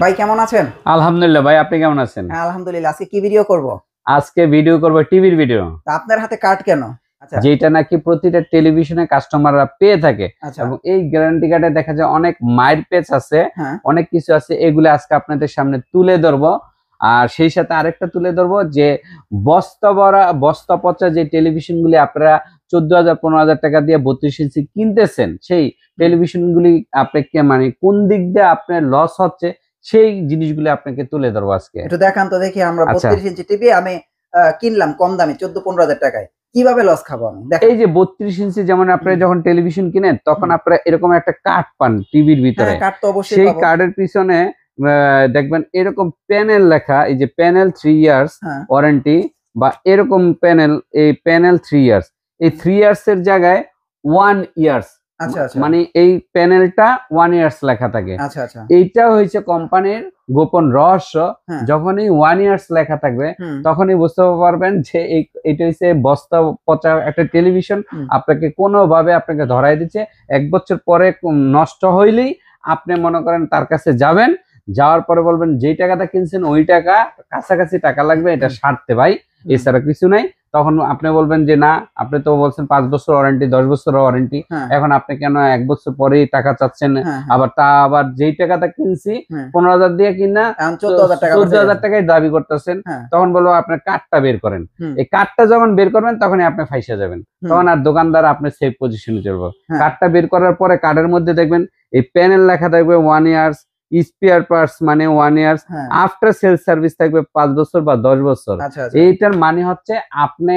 ভাই কেমন আছেন? আলহামদুলিল্লাহ ভাই, আপনি কেমন আছেন? হ্যাঁ আলহামদুলিল্লাহ। আজকে কি ভিডিও করব? আজকে ভিডিও করব টিভির ভিডিও। তা আপনার হাতে কার্ড কেন? আচ্ছা যেটা নাকি প্রতিটা টেলিভিশনে কাস্টমাররা পেয়ে থাকে আচ্ছা এবং এই গ্যারান্টি কার্ডে দেখা যায় অনেক মায়ের পেজ আছে, হ্যাঁ অনেক কিছু আছে, এগুলো আজকে আপনাদের সামনে তুলে ধরবো। আর সেই সাথে আরেকটা তুলে ধরবো যে বস্তা ভরা বস্তা পচা যে টেলিভিশনগুলি আপনারা 14,000 15,000 টাকা দিয়ে 32 ইঞ্চি কিনতেছেন, সেই টেলিভিশনগুলি আপনাকে মানে কোন দিক দিয়ে আপনার লস হচ্ছে সেই জিনিসগুলো আপনাকে তুলে ধরবো আজকে। একটু দেখান তো দেখি। আমরা আচ্ছা, 32 ইঞ্চি টিভি আমি কিনলাম কম দামে 14-15 হাজার টাকায়, কিভাবে লস খাবো আমি? এই যে 32 ইঞ্চি যেমন আপনারা যখন টেলিভিশন কিনেন তখন আপনারা এরকম একটা কার্ড পান টিভির ভিতরে। হ্যাঁ কার্ড তো অবশ্যই সেই পাবো। কার্ডের পিছনে দেখবেন এরকম প্যানেল লেখা, এই যে প্যানেল 3 ইয়ার্স হ্যাঁ ওয়ারেন্টি, বা এরকম প্যানেল, এই প্যানেল 3 ইয়ার্স, এই 3 ইয়ার্স এর জায়গায় 1 ইয়ার্স, আচ্ছা আচ্ছা মানে এই প্যানেলটা 1 ইয়ার্স লেখা থাকে। আচ্ছা আচ্ছা এইটা হয়েছে কোম্পানির গোপন রহস্য। হ্যাঁ যখনই 1 ইয়ার্স লেখা থাকবে হুম তখনই বুঝতে পারবেন যে এটা হচ্ছে বস্তা পচা একটা টেলিভিশন। হুম আপনাকে কোনোভাবে আপনাকে ধরাই দিচ্ছে। 1 বছর পরে নষ্ট হইলেই আপনি মনে করেন তার কাছে যাবেন, যাওয়ার পরে বলবেন যেই টাকাটা কিনছেন ওই টাকা কাছাকাছি টাকা লাগবে, এটা সারতে ভাই, এছাড়া কিছু নাই। তখন আপনি বলবেন যে না, আপনি তো বলছেন 5 বছর ওয়ারেন্টি, 10 বছর ওয়ারেন্টি, হ্যাঁ এখন আপনি কেন 1 বছর পরেই টাকা চাচ্ছেন? হ্যাঁ আবার যেই টাকাটা কিনছি হ্যাঁ 15,000 দিয়ে কিনা এখন 14,000 টাকা 14,000 টাকায় দাবি করতেছেন, হ্যাঁ তখন বলবো আপনার কার্ডটা বের করেন। হুম এই কার্ডটা যখন বের করবেন তখনই আপনি ফাইসা যাবেন, হুম, তখন আর দোকানদার আপনি সেফ পজিশনে চলবে। হ্যাঁ কার্ডটা বের করার পরে কার্ডের মধ্যে দেখবেন এই প্যানেল লেখা থাকবে 1 ইয়ার্স, স্পেয়ার পার্টস মানে 1 ইয়ার্স, হ্যাঁ আফটার সেল সার্ভিস থাকবে 5 বছর বা 10 বছর। আচ্ছা আচ্ছা এইটার মানে হচ্ছে আপনি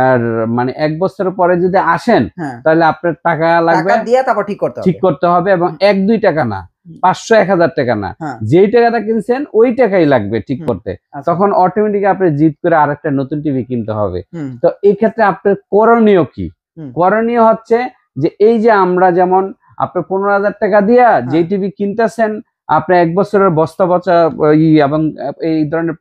আর মানে 1 বছরের পরে যদি আসেন হ্যাঁ তাহলে আপনার টাকা লাগবে, টাকা দিয়ে তারপর ঠিক করতে ঠিক হবে। করতে হবে, এবং 1-2 টাকা না, 500-1000 টাকা না, হ্যাঁ যেই টাকাটা কিনছেন ওই টাকাই লাগবে ঠিক হুম, করতে। আচ্ছা তখন অটোমেটিক আপনি জিদ করে আরেকটা নতুন টিভি কিনতে হবে। হুম তো এই ক্ষেত্রে আপনার করণীয় কি? হুম করণীয় হচ্ছে যে এই যে আমরা যেমন আপনি 15,000 টাকা দিয়া যে টিভি কিনতেছেন, আপনি 1 বছরের বস্তা পচা এবং এই ধরনের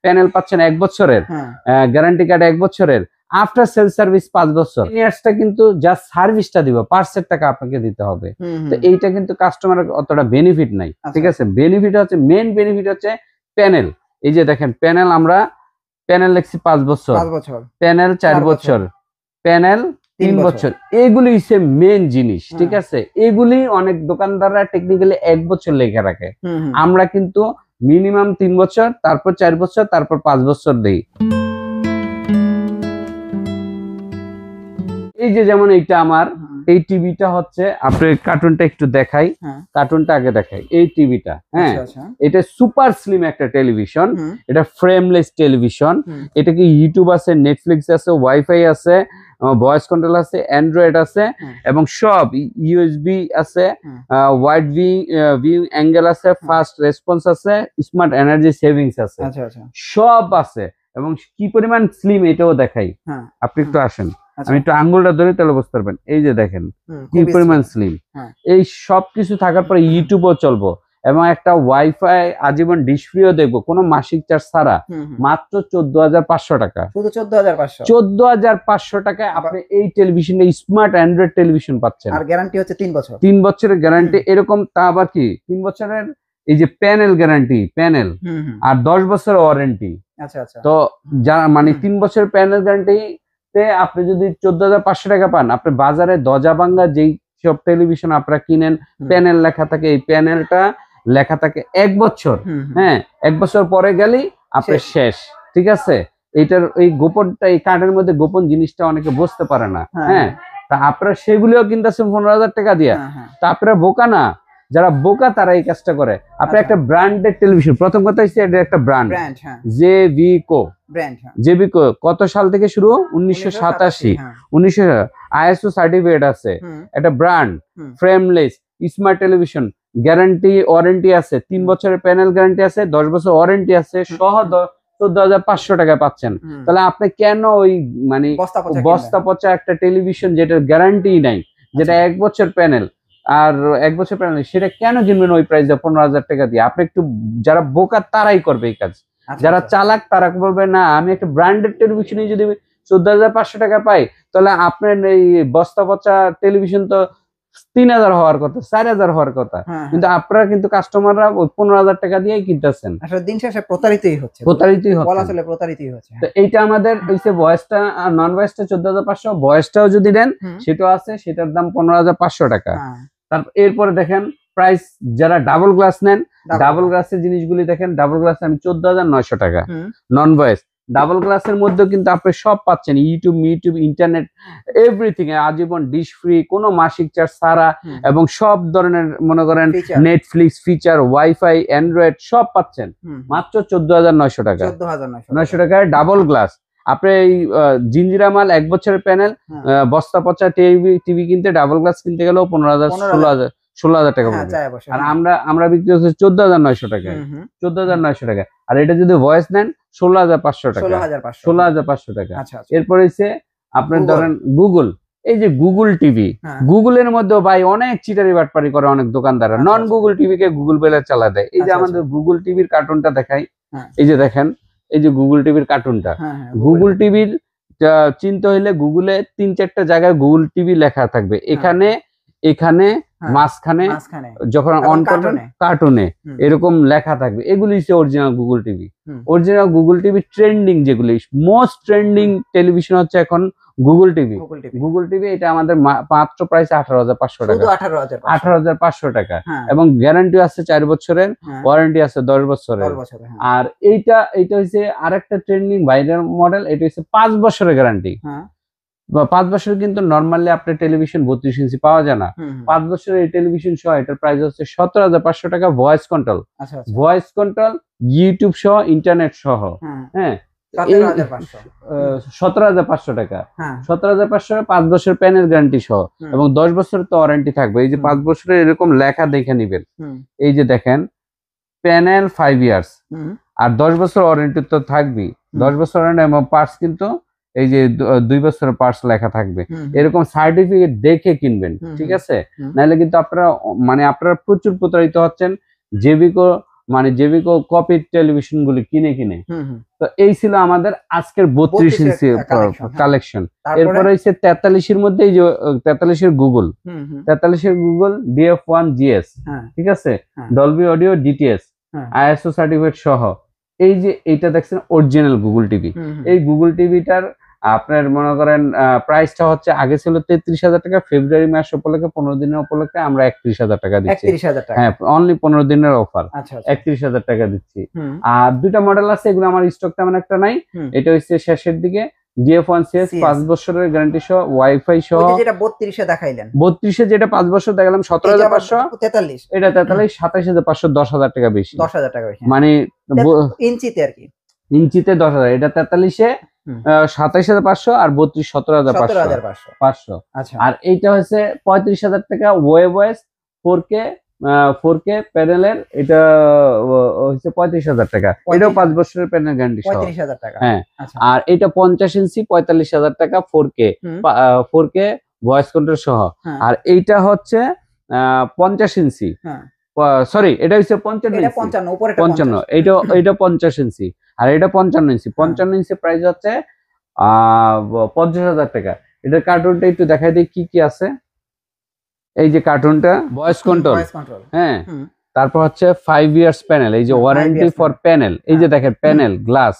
প্যানেল পাচ্ছেন 1 বছরের, হ্যাঁ গ্যারান্টি কার্ড 1 বছরের, আফটার সেল সার্ভিস 5 বছর। ইয়ার্সটা কিন্তু জাস্ট সার্ভিসটা দিব, পার্টসের টাকা আপনাকে দিতে হবে। হুম তো হুম এইটা কিন্তু কাস্টমারের অতটা বেনিফিট নাই, আচ্ছা। ঠিক আছে? বেনিফিট হচ্ছে, মেইন বেনিফিট হচ্ছে প্যানেল। এই যে দেখেন প্যানেল, আমরা প্যানেল লিখছি 5 বছর, 5 বছর প্যানেল 4 4 বছর, প্যানেল 3 3 বছর। এগুলি হচ্ছে মেইন জিনিস, ঠিক হ্যাঁ। আছে? এগুলি অনেক দোকানদাররা টেকনিক্যালি 1 বছর লেখা রাখে, হুম হুম আমরা কিন্তু মিনিমাম 3 বছর, তারপর 4 বছর, তারপর 5 বছর দেই। এই যে যেমন এইটা আমার, হুম, এই টিভিটা হচ্ছে, আপনার কার্টুনটা একটু দেখাই, হ্যাঁ কার্টুনটা আগে দেখাই। এই টিভিটা, হ্যাঁ, আচ্ছা আচ্ছা এটা সুপার স্লিম একটা টেলিভিশন, হুম এটা ফ্রেমলেস টেলিভিশন। হুম এটা কি ইউটিউব আছে, নেটফ্লিক্স আছে, ওয়াইফাই আছে, ভয়েস কন্ট্রোল আছে, অ্যান্ড্রয়েড আছে, হুম এবং সব ইউএসবি আছে, হুম ওয়াইড ভিউ অ্যাঙ্গেল আছে, ফাস্ট রেসপন্স আছে, স্মার্ট এনার্জি সেভিংস আছে, আচ্ছা আচ্ছা সব আছে। এবং কি পরিমাণ স্লিম এটাও দেখাই, হ্যাঁ আপনি একটু আসেন, আচ্ছা আমি একটু আঙ্গুলটা ধরে তাহলে বুঝতে পারবেন। এই যে দেখেন হুম কি খুবই পরিমাণ slim। স্লিম। হ্যাঁ এই সব কিছু থাকার পরে ইউটিউবও চলবো, এবং একটা ওয়াইফাই আজীবন ডিশ ফ্রিও দেখবো, কোনো মাসিক চার্জ ছাড়া, হুম হুম মাত্র 14,500 টাকা। শুধু 14,500 14,500 টাকায় আপনি এই টেলিভিশনটা, স্মার্ট অ্যান্ড্রয়েড টেলিভিশন পাচ্ছেন। আর গ্যারান্টি হচ্ছে 3 বছর 3 বছরের গ্যারান্টি, এরকম তা আবার কি 3 বছরের এই যে প্যানেল গ্যারান্টি, প্যানেল, হুম হুম আর 10 বছর ওয়ারেন্টি। আচ্ছা আচ্ছা তো যা মানে 3 বছরের প্যানেল গ্যারান্টি তে আপনি যদি 14,500 টাকা পান, আপনি বাজারে দজা ভাঙ্গা যেই সব টেলিভিশন আপনারা কিনেন, হুম, প্যানেল লেখা থাকে, এই প্যানেলটা লেখা থাকে 1 বছর, হুম হুম হ্যাঁ, 1 বছর পরে গেলেই আপনি শেষ, ঠিক আছে? এইটার এই গোপনটা, এই কার্ডের মধ্যে গোপন জিনিসটা অনেকে বুঝতে পারে না, হ্যাঁ হ্যাঁ। তা আপনারা সেগুলিও কিনতেছেন 15,000 টাকা দিয়ে। হ্যাঁ হ্যাঁ তা আপনারা বোকা না, যারা বোকা তারা এই কাজটা করে। আপনি আচ্ছা। একটা ব্র্যান্ডের টেলিভিশন, প্রথম কথা হচ্ছে এটা একটা ব্র্যান্ড, ব্র্যান্ড হ্যাঁ জেভিকো। ব্র্যান্ড হ্যাঁ জেবিকো কত সাল থেকে শুরু? 1987। হ্যাঁ 1900 আইএসও সার্টিফিকেট আছে, হুম এটা ব্র্যান্ড, হুম frameless, smart television, guarantee warranty আছে, 3 বছরের প্যানেল গ্যারান্টি আছে, 10 বছর ওয়ারেন্টি আছে, সহ 14,500 টাকায় পাচ্ছেন। হুম তাহলে আপনি কেন ওই মানে বস্তা পচা বস্তা পচা একটা টেলিভিশন যেটার গ্যারান্টি নাই, যেটা 1 বছর প্যানেল আর 1 বছর প্যানেল, সেটা কেন কিনবেন ওই প্রাইসে 15,000 টাকা দিয়ে? আপনি একটু, যারা বোকা তারাই করবে এই কাজ, আচ্ছা, যারা আচ্ছা। চালাক তারা বলবে না, আমি একটা ব্র্যান্ডেড টেলিভিশনে যদি 14,500 টাকা পাই, তাহলে আপনার এই বস্তা পচা টেলিভিশন তো 3000 হওয়ার কথা, 4000 হওয়ার কথা, হ্যাঁ, কিন্তু আপনারা কিন্তু কাস্টমাররা ওই 15000 টাকা দিয়েই কিনতেছেন। আসলে দিন শেষে প্রতারিতই হচ্ছে, প্রতারিতই বলা হচ্ছে। চলে প্রতারিতই হচ্ছে। তো এইটা আমাদের হইছে ভয়েসটা আর নন ভয়েসটা 14500, ভয়েসটাও যদি দেন হুম, সেটাও আছে, সেটার দাম 15500 টাকা। হ্যাঁ, তারপর এরপরে দেখেন প্রাইস, যারা ডাবল গ্লাস নেন, ডাবল glass। গ্লাসের জিনিসগুলি দেখেন, ডাবল গ্লাসে আমি 14900 টাকা। হুম, নন ভয়েস ডাবল গ্লাসের মধ্যেও কিন্তু আপনি সব পাচ্ছেন, ইউটিউব, ইন্টারনেট, এভরিথিং, আজীবন ডিশ ফ্রি, কোনো মাসিক চার্জ ছাড়া, হুম, এবং সব ধরনের মনে করেন feature। Netflix feature, wifi, Android সব পাচ্ছেন হুম, মাত্র 14900 টাকা। 14900 টাকায় ডাবল গ্লাস। আপনি এই জিঞ্জিরা মাল 1 বছরের প্যানেল, হ্যাঁ, বস্তা পচা টিভি কিনতে, ডাবল গ্লাস কিনতে গেলেও 15000 16000 টাকা হ্যাঁ, পড়বে। চায় বসে, আর হ্যাঁ। আমরা বিক্রি করছি 14900 টাকায়, হুম, হুম, 14900 টাকা। আর এটা যদি ভয়েস নেন 16500 টাকা, 16500 16500 টাকা। আচ্ছা, আচ্ছা। এরপরে হচ্ছে আপনার Google। ধরেন গুগল, এই যে গুগল টিভি, হ্যাঁ, গুগলের মধ্যে ভাই অনেক চিটারি বাটপারি করে অনেক দোকানদাররা, আচ্ছা, নন আচ্ছা। গুগল টিভিকে গুগল বেলে চালা দেয়। এই যে আচ্ছা, আমাদের গুগল টিভির কার্টুনটা দেখাই, হ্যাঁ, এই যে দেখেন, এই যে গুগল টিভির কার্টুনটা, হ্যাঁ, হ্যাঁ, গুগল টিভির চিনতে হইলে গুগলে 3-4টা জায়গায় গুগল টিভি লেখা থাকবে, এখানে হ্যাঁ, মাঝখানে মাঝখানে যখন এবং অন করবেন কার্টুনে হুম, এরকম লেখা থাকবে, এগুলি হচ্ছে অরিজিনাল গুগল টিভি। হুম, অরিজিনাল গুগল টিভি ট্রেন্ডিং, যেগুলি মোস্ট ট্রেন্ডিং টেলিভিশন হচ্ছে এখন Google TV. Google TV Google TV এটা আমাদের মাত্র প্রাইস 18500 টাকা, শুধু 18500 18500 টাকা, হ্যাঁ, এবং গ্যারান্টি আছে 4 বছরের, হ্যাঁ, ওয়ারেন্টি আছে 10 বছরের। 10 বছরে, হ্যাঁ, আর এইটা হচ্ছে আরেকটা ট্রেন্ডিং বাইরের মডেল, এটা হচ্ছে 5 বছরের গ্যারান্টি। হ্যাঁ, 5 বছর কিন্তু নরমালি আপনার টেলিভিশন 32 ইঞ্চি পাওয়া যায় না। হুম, হুম, 5 বছরের এই টেলিভিশন সহ এটার প্রাইস হচ্ছে 17500 টাকা। ভয়েস কন্ট্রোল, আচ্ছা, আচ্ছা, ভয়েস কন্ট্রোল, ইউটিউব সহ, ইন্টারনেট সহ, হ্যাঁ, হ্যাঁ, 17500 17500 টাকা। হ্যাঁ, 17500 5 বছর প্যানেল গ্যারান্টি সহ, হুম, এবং 10 বছরের তো ওয়ারেন্টি থাকবে। এই যে হুম, 5 বছরের এরকম লেখা দেখে নিবেন, হুম, এই যে দেখেন প্যানেল 5 ইয়ার্স, হুম, আর 10 বছর ওয়ারেন্টি তো থাকবেই, 10 বছর ওয়ারেন্টি, এবং পার্টস কিন্তু এই যে 2 বছরের পার্টস লেখা থাকবে। হুম, এরকম সার্টিফিকেট দেখে কিনবেন, হুম, ঠিক আছে? হুম, নাহলে কিন্তু আপনারা প্রচুর প্রতারিত হচ্ছেন জেবিকো কপি টেলিভিশন গুলি কিনে। হুম, হুম, তো এই ছিল আমাদের আজকের 32 ইঞ্চি collection, হ্যাঁ। কালেকশন। তারপরে এরপরে হচ্ছে 43 এর মধ্যে এই যে 43 এর গুগল, হুম, হুম, 43 এর গুগল DF1 GS, হ্যাঁ, ঠিক আছে, হ্যাঁ, ডলবি অডিও DTS, হ্যাঁ, ISO সার্টিফিকেট সহ। এই যে এইটা দেখছেন অরিজিনাল গুগল টিভি। হুম, হুম, এই গুগল টিভিটার আপনার মনে করেন প্রাইসটা হচ্ছে আগে ছিল 33000 টাকা, ফেব্রুয়ারি মাস উপলক্ষে 15 দিনের উপলক্ষে আমরা 31000 টাকা দিচ্ছি। 31000 টাকা, হ্যাঁ, অনলি 15 দিনের অফার, আচ্ছা, আচ্ছা, 31000 টাকা দিচ্ছি। হুম, আর দুইটা মডেল আছে, এগুলো আমার স্টক তেমন একটা নাই। হুম, এটা হচ্ছে শেষের দিকে DF1 CS, 5 বছরের গ্যারান্টি সহ, ওয়াইফাই সহ। ওই যে যেটা 32 এ দেখাইলেন, 32 এ যেটা 5 বছর দেখালাম 17500, 43 এটা 43, 27500, 10000 টাকা বেশি, 10000 টাকা বেশি, মানে ইঞ্চিতে আর কি, ইঞ্চিতে 10000, এটা 43 এ হুম, 27500, আর 32 17500, 17500 আচ্ছা, আর এইটা হচ্ছে 35000 টাকা ওয়েব ওয়েস 4K প্যানেলের, এটা হচ্ছে 35000 টাকা, এটাও 5 বছরের প্যানেল গ্যারান্টি সহ। 35000 টাকা, হ্যাঁ, আচ্ছা, আর এটা 50 ইঞ্চি 45000 টাকা হুম, 4K ভয়েস কন্ট্রোল সহ। হ্যাঁ, আর এইটা হচ্ছে 50 ইঞ্চি, হ্যাঁ, সরি এটা হচ্ছে 55 এটা ইঞ্চি, 55 উপরেটা 55, এইটা 50 ইঞ্চি, আর এটা 55 ইঞ্চি। 55 ইঞ্চি প্রাইস হচ্ছে 50000 টাকা। এটার কার্টুনটা একটু দেখাই দিই কি কি আছে। এই যে কার্টুনটা ভয়েস কন্ট্রোল, ভয়েস কন্ট্রোল, হ্যাঁ, হুম, তারপর হচ্ছে 5 ইয়ার্স প্যানেল, এই যে 5 warranty years for panel, panel, এই যে দেখেন প্যানেল গ্লাস,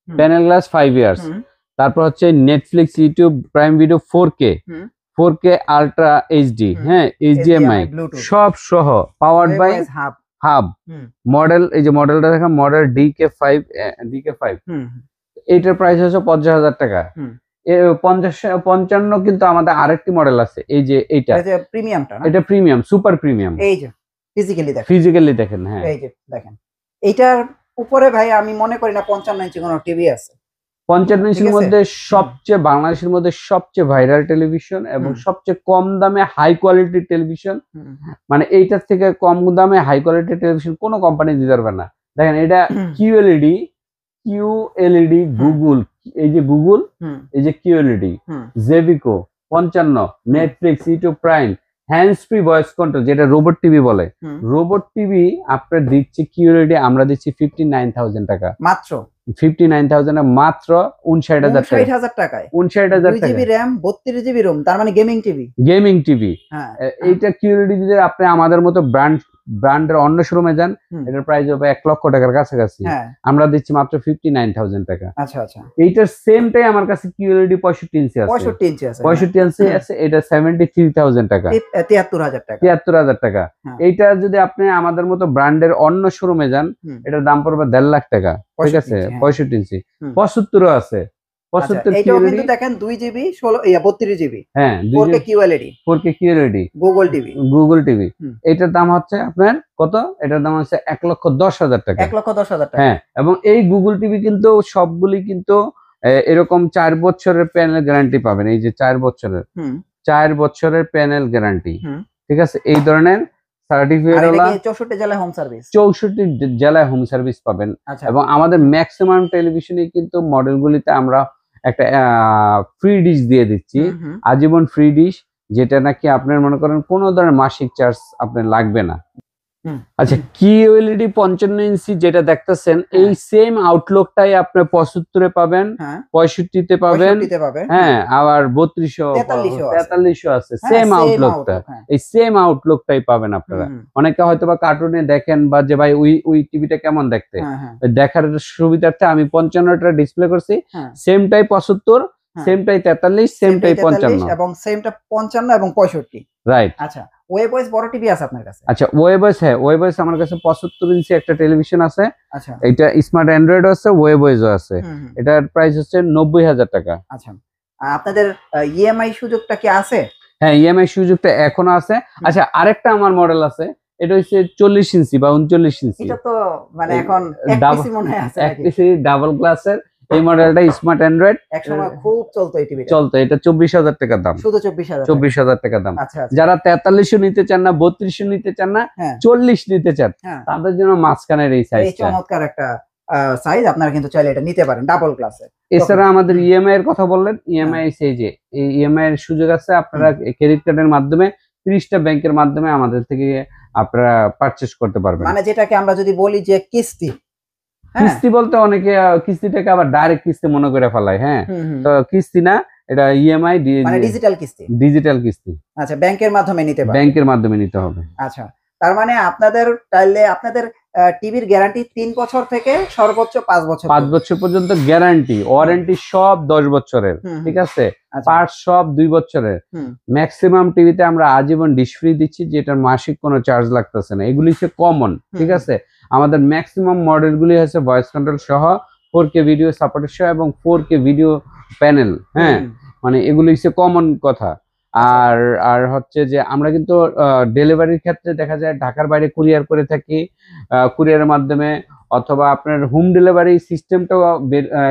হুম, প্যানেল গ্লাস 5 ইয়ার্স। হুম, তারপর হচ্ছে Netflix, YouTube, Prime Video 4K, হুম, 4K আলট্রা এইচডি, হুম, হ্যাঁ, HDMI Bluetooth, সব সহ, powered by Waves Hub, hub. হুম, মডেল, এই যে মডেলটা দেখেন, মডেল DK5, হুম, এইটার প্রাইস হচ্ছে 50000 টাকা। হুম, 55 কিন্তু আমাদের আরেকটি মডেল আছে, এই যে এইটা, এটা প্রিমিয়ামটা না, এটা প্রিমিয়াম, সুপার প্রিমিয়াম, এই যে ফিজিক্যালি দেখেন, ফিজিক্যালি দেখেন, হ্যাঁ, এই যে দেখেন, এইটার উপরে ভাই আমি মনে করি না 55 ইঞ্চি কোনো টিভি আছে, 55 ইঞ্চির ঠিক আছে? মধ্যে সবচেয়ে বাংলাদেশের মধ্যে সবচেয়ে ভাইরাল টেলিভিশন, এবং হুম, সবচেয়ে কম দামে হাই কোয়ালিটির টেলিভিশন। হুম, মানে এইটার থেকে কম দামে হাই কোয়ালিটির টেলিভিশন কোনো কোম্পানি দিতে পারবে না। দেখেন এটা QLED গুগল, এই যে গুগল, হুম, এই যে QLED, হুম, জেবিকো 55, Netflix, YouTube prime, hands free voice control, যেটা রোবট টিভি বলে। হুম। রোবট টিভি আপনার দিচ্ছি কিউরেডি, আমরা দিচ্ছি 59,000 টাকা, মাত্র 59,000 মাত্র 59,000 টাকা, 59,000 টাকায় 59,000 টাকা। 2 জিবি র্যাম 32 জিবি রোম, তার মানে গেমিং টিভি। Gaming TV. হ্যাঁ, এইটা কিউরেডি যদি আপনি আমাদের মতো ব্র্যান্ডের অন্য শোরুমে যান, হুম। এটার প্রাইস হবে 1 লক্ষ টাকার কাছাকাছি। হ্যাঁ, আমরা দিচ্ছি মাত্র 59,000 টাকা। আচ্ছা আচ্ছা। এইটার সেমটাই আমার কাছে কিউরেডি 65 ইঞ্চি আছে, 65 ইঞ্চি আছে, 65 ইঞ্চি আছে। এটা 73,000 টাকা, 73,000 টাকা। 73,000 টাকা। হ্যাঁ। এইটা যদি আপনি আমাদের মতো ব্র্যান্ডের অন্য শোরুমে যান, হুম। এটার দাম পড়বে 1.5 লাখ টাকা। ঠিক 65 আছে, ইঞ্চি, হ্যাঁ। 65 ইঞ্চি। হুম। 75 আছে, আচ্ছা, 75 এইটাও কিউরেডি। কিন্তু দেখেন 2 জিবি 32 জিবি হ্যাঁ, 4K QLED 4K কিউরেডি গুগল টিভি। Google TV. হুম। এটার দাম হচ্ছে আপনার কত? এটার দাম হচ্ছে 1,10,000 টাকা। 1,10,000 টাকা। হ্যাঁ, এবং এই গুগল টিভি কিন্তু সবগুলি কিন্তু এরকম 4 বছরের প্যানেল গ্যারান্টি পাবেন। এই যে 4 বছরের, হুম 4 বছরের প্যানেল গ্যারান্টি। হুম। ঠিক আছে, এই ধরনের সার্টিফিকেট আর এটা ওলা কি 64 জেলায় হোম সার্ভিস? 64 জেলায় হোম সার্ভিস পাবেন। আচ্ছা। এবং আমাদের ম্যাক্সিমাম টেলিভিশনে কিন্তু মডেলগুলিতে আমরা একটা ফ্রি ডিশ দিয়ে দিচ্ছি, হুম, হুম। আজীবন ফ্রি ডিশ, যেটা নাকি আপনার মনে করেন কোনো ধরনের মাসিক চার্জ আপনার লাগবে না। হুম। আচ্ছা, কিউএলইডি 55 ইঞ্চি যেটা দেখতেছেন, এই সেম আউটলুকটাই আপনার 75 পাবেন, হ্যাঁ, 65 তে পাবেন, 65 তে পাবেন। হ্যাঁ, আবার 3200 4300 আছে। 4300 আছে, হ্যাঁ, সেম same আউটলুকটা। outlook, হ্যাঁ। এই সেম আউটলুকটাই পাবেন আপনারা। হুম, হুম। অনেকে হয়তো বা কার্টুনে দেখেন, বা যে ভাই ওই টিভিটা কেমন দেখতে, হ্যাঁ, হ্যাঁ, দেখার সুবিধার্থে আমি 55টা ডিসপ্লে করছি, হ্যাঁ। সেমটাই 75, হ্যাঁ। সেমটাই 43, সেমটাই 43 55। এবং সেমটা 55 এবং 65। রাইট। আচ্ছা, ওয়েব ওয়েস বড় টিভি আছে আপনার কাছে? আচ্ছা, ওয়েবস, হ্যাঁ, ওয়েবস আমার কাছে 75 ইঞ্চি একটা টেলিভিশন আছে। আচ্ছা। এটা স্মার্ট অ্যান্ড্রয়েড আছে, ওয়েবসও আছে। হুম, হুম। এটার প্রাইস হচ্ছে 90,000 টাকা। আচ্ছা, আপনাদের ইএমআই সুযোগটা কি আছে? হ্যাঁ, ইএমআই সুযোগটা এখনো আছে। আচ্ছা, আরেকটা আমার মডেল আছে, এটা হচ্ছে 40 ইঞ্চি বা 39 ইঞ্চি, এটা তো মানে এখন এক পিসি মনে হয় আছে নাকি? একটিসি ডাবল গ্লাসের। এই মডেলটা স্মার্ট অ্যান্ড্রয়েড, একসময় খুব চলতো এই টিভিটা। চলতো। এটা 24,000 টাকা দাম, শুধু 24,000 টাকা। 24,000 টাকা দাম। আচ্ছা আচ্ছা। যারা 4300 নিতে চান না, 3200 নিতে চান না, হ্যাঁ 40 নিতে চান, হ্যাঁ, তাদের জন্য মাঝখানের এই এই সাইজটা। চমৎকার একটা সাইজ, আপনারা কিন্তু চাইলে এটা নিতে পারেন ডাবল ক্লাসে। এছাড়া আমাদের ইএমআই এর কথা বললেন, ইএমআই সেই যে এই ইএমআই এর সুযোগ আছে। আপনারা ক্রেডিট কার্ডের মাধ্যমে 30টা ব্যাংকের মাধ্যমে আমাদের থেকে আপনারা পারচেজ করতে পারবেন। মানে যেটাকে আমরা যদি বলি যে কিস্তি, হ্যাঁ, কিস্তি বলতে অনেকে কিস্তিটাকে আবার ডাইরেক্ট কিস্তি মনে করে ফেলায়। হ্যাঁ, হুম, হুম। তো কিস্তি না, এটা ইএমআই, মানে ডিজিটাল কিস্তি। ডিজিটাল কিস্তি, আচ্ছা, ব্যাংকের মাধ্যমে নিতে পারেন। ব্যাংকের মাধ্যমে নিতে হবে। আচ্ছা, তার মানে আপনাদের চাইলে আপনাদের টিভির গ্যারান্টি 3 বছর থেকে সর্বোচ্চ 5 বছর। 5 বছর পর্যন্ত গ্যারান্টি, ওয়ারেন্টি সব 10 বছরের। হুম, হুম। ঠিক আছে, আচ্ছা। পার্টস সব 2 বছরের। হুম। ম্যাক্সিমাম টিভিতে আমরা আজীবন ডিশ ফ্রি দিচ্ছি, যেটার মাসিক কোনো চার্জ লাগতেছে না। এগুলি হচ্ছে কমন। ঠিক হুম। আছে, আমাদের ম্যাক্সিমাম মডেলগুলি হচ্ছে ভয়েস কন্ট্রোল সহ, 4K ভিডিও সাপোর্ট সহ এবং 4K ভিডিও প্যানেল। হ্যাঁ, হুম। মানে এগুলি হচ্ছে কমন কথা। আর আর হচ্ছে যে আমরা কিন্তু ডেলিভারির ক্ষেত্রে দেখা যায় ঢাকার বাইরে কুরিয়ার করে থাকি, কুরিয়ারের মাধ্যমে, অথবা আপনার হোম ডেলিভারি সিস্টেমটাও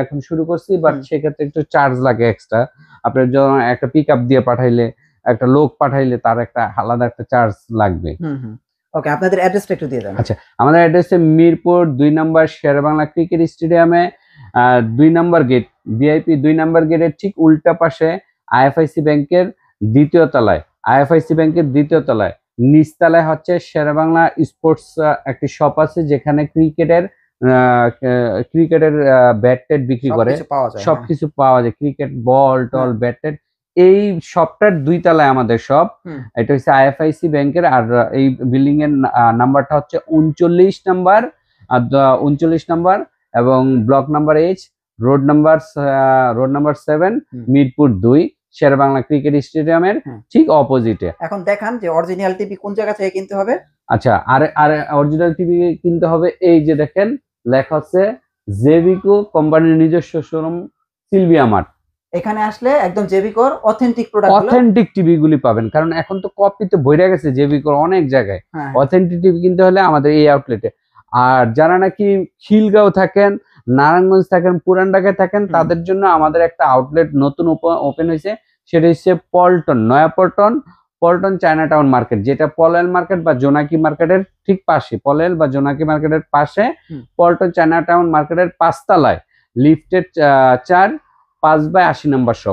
এখন শুরু করছি, বাট হুম। সেক্ষেত্রে একটু চার্জ লাগে এক্সট্রা। আপনার যখন একটা পিক আপ দিয়ে পাঠাইলে, একটা লোক পাঠাইলে, তার একটা আলাদা একটা চার্জ লাগবে। হুম, হুম। ওকে, আপনাদের অ্যাড্রেসটা একটু দিয়ে দেন। আচ্ছা, আমাদের অ্যাড্রেস মিরপুর 2 নম্বর শেরেবাংলা ক্রিকেট স্টেডিয়ামে 2 নম্বর গেট, ভিআইপি 2 নম্বর গেটের ঠিক উল্টা পাশে আইএফআইসি ব্যাংকের 2য় তলায়, আইএফআইসি ব্যাংকের 2য় তলায় নিচতলায় হচ্ছে শেরেবাংলা স্পোর্টস একটি শপ আছে, যেখানে ক্রিকেটের ব্যাট টেট বিক্রি করে, সবকিছু পাওয়া যায়। সবকিছু পাওয়া যায়, ক্রিকেট বল টল ব্যাট টেট। এই শপটার 2 তলায় আমাদের শপ। হুম। এটা হচ্ছে আইএফআইসি ব্যাংকের। আর এই বিল্ডিং এর নাম্বারটা হচ্ছে 39 নাম্বার, 39 নাম্বার, এবং block number H, road number 7, হুম। মিরপুর 2, শেরেবাংলা ক্রিকেট স্টেডিয়ামের হুম। ঠিক অপোজিটে। এখন দেখান যে অরিজিনাল টিভি কোন জায়গা থেকে কিনতে হবে। আচ্ছা, আর অরিজিনাল টিভি কিনতে হবে, এই যে দেখেন লেখা হচ্ছে জেভিকো কোম্পানির নিজস্ব শোরুম সিলভিয়া মার্ট। এখানে আসলে একদম জেবিকোর অথেন্টিক প্রোডাক্ট। অথেন্টিক টিভি গুলি পাবেন, কারণ এখন তো কপিতে ভরে গেছে জেভিকোর অনেক জায়গায়। হ্যাঁ, অথেন্টিক টিভি কিনতে হলে আমাদের এই আউটলেটে। আর যারা নাকি খিলগাঁও থাকেন, নারায়ণগঞ্জ থাকেন, পুরান ঢাকায় থাকেন, হুম। তাদের জন্য আমাদের একটা আউটলেট নতুন ওপেন হয়েছে, সেটা হচ্ছে Paltan, Paltan China town market, যেটা পলেল মার্কেট বা জোনাকি মার্কেটের ঠিক পাশে, পলেল বা জোনাকি মার্কেটের পাশে, হুম। পল্টন চায়না টাউন মার্কেটের 5 তলায় লিফটের 4 5/80 নম্বর শপ।